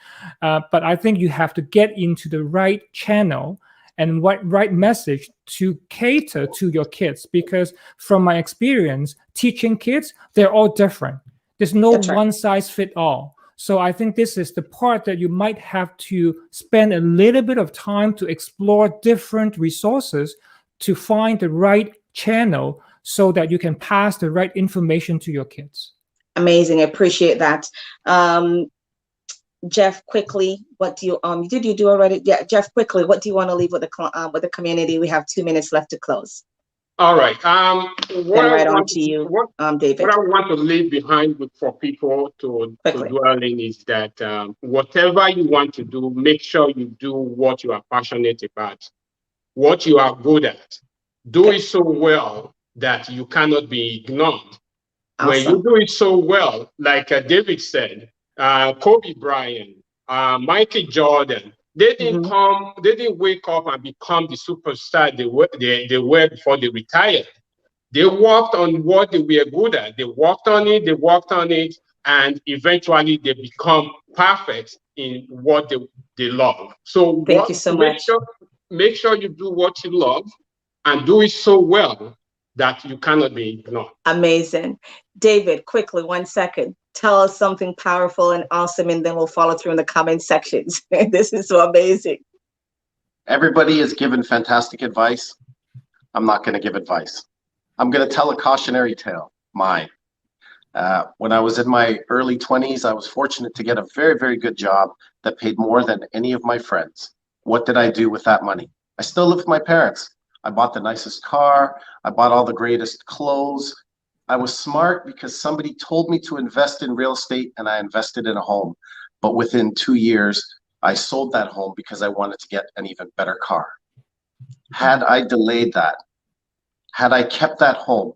But I think you have to get into the right channel and right message to cater to your kids. Because from my experience teaching kids, they're all different. There's no one size fit all. So I think this is the part that you might have to spend a little bit of time to explore different resources to find the right channel, so that you can pass the right information to your kids. Amazing. I appreciate that. Jeff, quickly, what do you did you do already? Yeah, Jeff, quickly, what do you want to leave with the community? We have 2 minutes left to close. All right. David. What I want to leave behind for people to dwell in is that whatever you want to do, make sure you do what you are passionate about, what you are good at. Do it so well that you cannot be ignored. Awesome. When you do it so well, like David said, Kobe Bryant, Michael Jordan, they didn't wake up and become the superstar they were before they retired. They worked on what they were good at. They worked on it, and eventually they become perfect in what they love. So thank you so much. Make sure you do what you love and do it so well that you cannot be ignored. Amazing. David, quickly, 1 second. Tell us something powerful and awesome, and then we'll follow through in the comment sections. This is so amazing. Everybody is given fantastic advice. I'm not going to give advice. I'm going to tell a cautionary tale, mine. When I was in my early 20s, I was fortunate to get a very, very good job that paid more than any of my friends. What did I do with that money? I still live with my parents. I bought the nicest car. I bought all the greatest clothes. I was smart because somebody told me to invest in real estate, and I invested in a home. But within 2 years, I sold that home because I wanted to get an even better car. Had I delayed that, had I kept that home,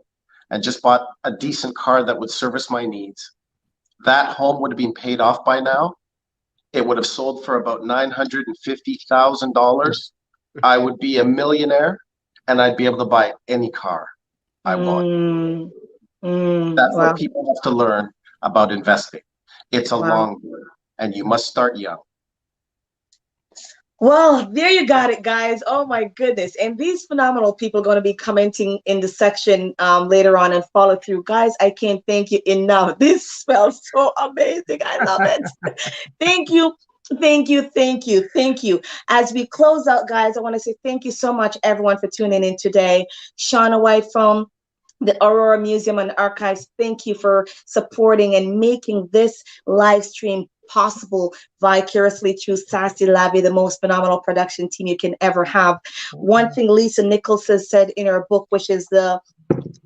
and just bought a decent car that would service my needs, that home would have been paid off by now. It would have sold for about $950,000. I would be a millionaire, and I'd be able to buy any car I want. That's what Wow. people have to learn about investing. It's a Wow. long game, and you must start young. Well, there you got it, guys. Oh my goodness. And these phenomenal people are going to be commenting in the section later on and follow through. Guys, I can't thank you enough. This smells so amazing. I love it. Thank you. Thank you. Thank you. Thank you. As we close out, guys, I want to say thank you so much, everyone, for tuning in today. Shauna White from the Aurora Museum and Archives, thank you for supporting and making this live stream possible vicariously through Sassy Labby, the most phenomenal production team you can ever have. One thing Lisa Nichols has said in her book, which is the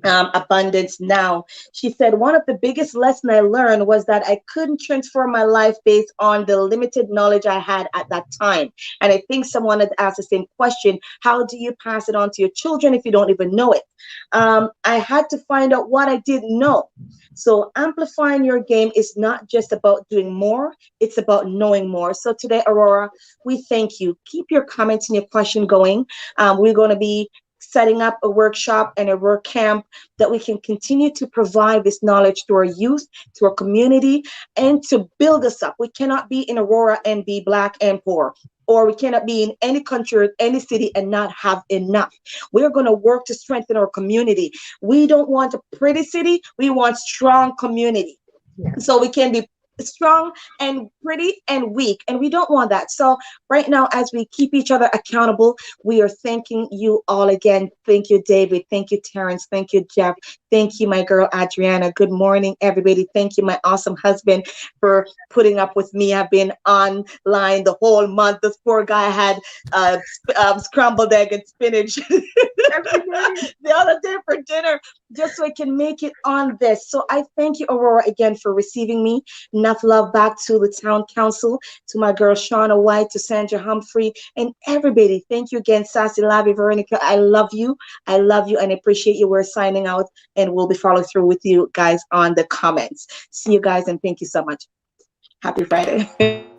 Abundance Now, she said, one of the biggest lessons I learned was that I couldn't transform my life based on the limited knowledge I had at that time. And I think someone had asked the same question: how do you pass it on to your children if you don't even know it? I had to find out what I didn't know. So amplifying your game is not just about doing more, it's about knowing more. So today, Aurora, we thank you. Keep your comments and your question going. We're going to be setting up a workshop and a work camp that we can continue to provide this knowledge to our youth, to our community, and to build us up. We cannot be in Aurora and be Black and poor, or we cannot be in any country or any city and not have enough. We're going to work to strengthen our community. We don't want a pretty city, we want strong community. So we can be strong and pretty and weak, and we don't want that. So right now, as we keep each other accountable, we are thanking you all again. Thank you, David. Thank you, Terrance. Thank you, Jeff. Thank you, my girl Adriana. Good morning, everybody. Thank you, my awesome husband, for putting up with me. I've been online the whole month. This poor guy had scrambled egg and spinach the other day for dinner, just so I can make it on this. So I thank you, Aurora, again for receiving me. Enough love back to the town council, to my girl Shauna White, to Sandra Humphrey, and everybody. Thank you again, Sassy Labby, Veronica. I love you. I love you and I appreciate you. We're signing out, and we'll be following through with you guys on the comments. See you guys, and thank you so much. Happy Friday.